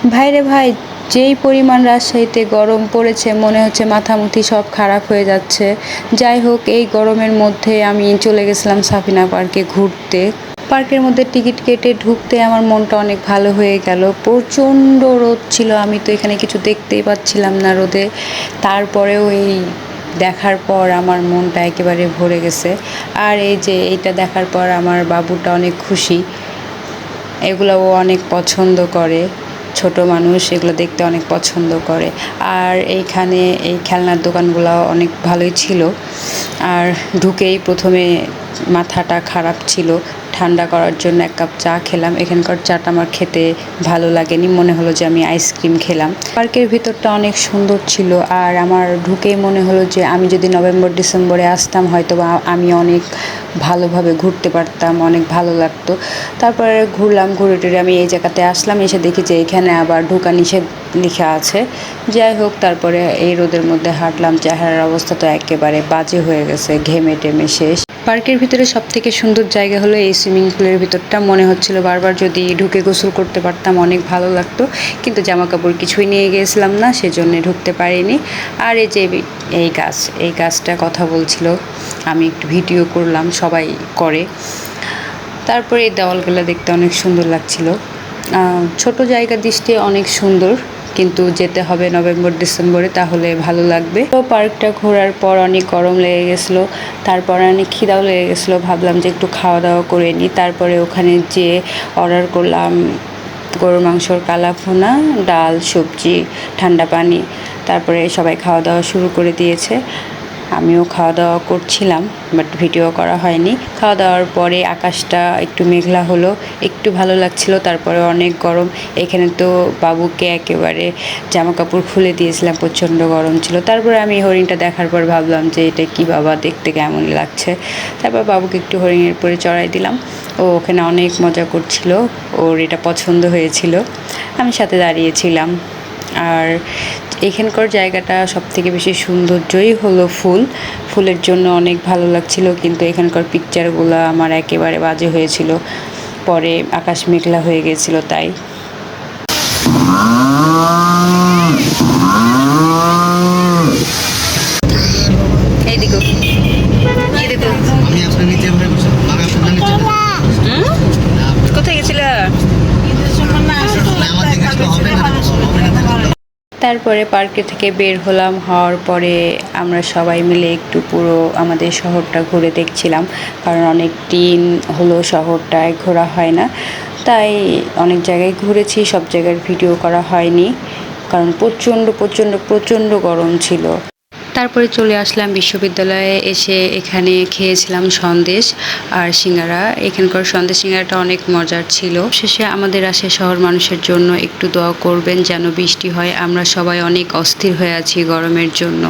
ভাইরে ভাই, যেই পরিমাণ রাজশাহীতে গরম পড়েছে মনে হচ্ছে মাথামুথি সব খারাপ হয়ে যাচ্ছে। যাই হোক, এই গরমের মধ্যে আমি চলে গেছিলাম সাফিনা পার্কে ঘুরতে। পার্কের মধ্যে টিকিট কেটে ঢুকতে আমার মনটা অনেক ভালো হয়ে গেল। প্রচণ্ড রোদ ছিল, আমি তো এখানে কিছু দেখতেই পাচ্ছিলাম না রোদে। তারপরেও এই দেখার পর আমার মনটা একেবারে ভরে গেছে। আর এই যে এইটা দেখার পর আমার বাবুটা অনেক খুশি, এগুলো ও অনেক পছন্দ করে। ছোট মানুষ এগুলো দেখতে অনেক পছন্দ করে। আর এইখানে এই খেলনার দোকানগুলো অনেক ভালোই ছিল। আর ঢুকেই প্রথমে মাথাটা খারাপ ছিল, ঠান্ডা করার জন্য এক কাপ চা খেলাম। এখানকার চাটা আমার খেতে ভালো লাগেনি, মনে হলো যে আমি আইসক্রিম খেলাম। পার্কের ভিতরটা অনেক সুন্দর ছিল। আর আমার ঢুকেই মনে হলো যে আমি যদি নভেম্বর ডিসেম্বরে আসতাম হয়তো বা আমি অনেক ভালোভাবে ঘুরতে পারতাম, অনেক ভালো লাগতো। তারপরে ঘুরলাম, ঘুরে টুরে আমি এই জায়গাতে আসলাম, এসে দেখি যে এখানে আবার ঢোকা নিষেধ লেখা আছে। যাই হোক, তারপরে এই রোদের মধ্যে হাঁটলাম, চেহারার অবস্থা তো একেবারে বাজে হয়ে গেছে, ঘেমে টেমে শেষ। পার্কের ভিতরে সবথেকে সুন্দর জায়গা হলো এই সুইমিং পুলের ভিতরটা। মনে হচ্ছিল বারবার যদি ঢুকে গোসল করতে পারতাম অনেক ভালো লাগতো, কিন্তু জামা কাপড় কিছুই নিয়ে গিয়েছিলাম না, সেজন্য ঢুকতে পারিনি। আর এই যে এই গাছটা কথা বলছিল, আমি একটু ভিডিও করলাম, সবাই করে। তারপরে এই দেওয়ালগুলো দেখতে অনেক সুন্দর লাগছিল। ছোট জায়গা দৃষ্টি অনেক সুন্দর, কিন্তু যেতে হবে নভেম্বর ডিসেম্বরে, তাহলে ভালো লাগবে। তো পার্কটা ঘোরার পর অনেক গরম লেগে গেছিলো, তারপরে অনেক খিদাও লেগে গেছিলো। ভাবলাম যে একটু খাওয়া দাওয়া করে নিই। তারপরে ওখানে যেয়ে অর্ডার করলাম গরুর মাংসর কালাভুনা, ডাল, সবজি, ঠান্ডা পানি। তারপরে সবাই খাওয়া দাওয়া শুরু করে দিয়েছে, আমিও খাওয়া দাওয়া করছিলাম, বাট ভিডিও করা হয়নি। খাওয়া দাওয়ার পরে আকাশটা একটু মেঘলা হলো, একটু ভালো লাগছিল। তারপরে অনেক গরম, এখানে তো বাবুকে একেবারে জামা কাপড় খুলে দিয়েছিলাম, প্রচণ্ড গরম ছিল। তারপরে আমি হরিণটা দেখার পর ভাবলাম যে এটা কি বাবা, দেখতে কেমন লাগছে। তারপর বাবুকে একটু হরিণের উপরে চড়াই দিলাম, ও ওখানে অনেক মজা করছিল, ওর এটা পছন্দ হয়েছিল, আমি সাথে দাঁড়িয়েছিলাম। আর এখানকার জায়গাটা সবথেকে বেশি সৌন্দর্যই হলো ফুলের জন্য অনেক ভালো লাগছিল, কিন্তু এখানকার পিকচারগুলো আমার একেবারে বাজে হয়েছিল, পরে আকাশ মেঘলা হয়ে গেছিল তাই। এই দেখো, এই দেখো, কোথায় গেছিলা? তারপরে পার্কে থেকে বের হলাম, হওয়ার পরে আমরা সবাই মিলে একটু পুরো আমাদের শহরটা ঘুরে দেখছিলাম, কারণ অনেক দিন হলো শহরটায় ঘোরা হয় না, তাই অনেক জায়গায় ঘুরেছি, সব জায়গার ভিডিও করা হয়নি, কারণ প্রচণ্ড প্রচণ্ড প্রচণ্ড গরম ছিল। তারপরে চলে আসলাম বিশ্ববিদ্যালয়ে, এসে এখানে খেয়েছিলাম সন্দেশ আর সিঙ্গারা। এখানকার সন্দেশ সিঙ্গারাটা অনেক মজার ছিল। শেষে আমাদের রাজশাহী শহর মানুষের জন্য একটু দোয়া করবেন যেন বৃষ্টি হয়, আমরা সবাই অনেক অস্থির হয়ে আছি গরমের জন্য।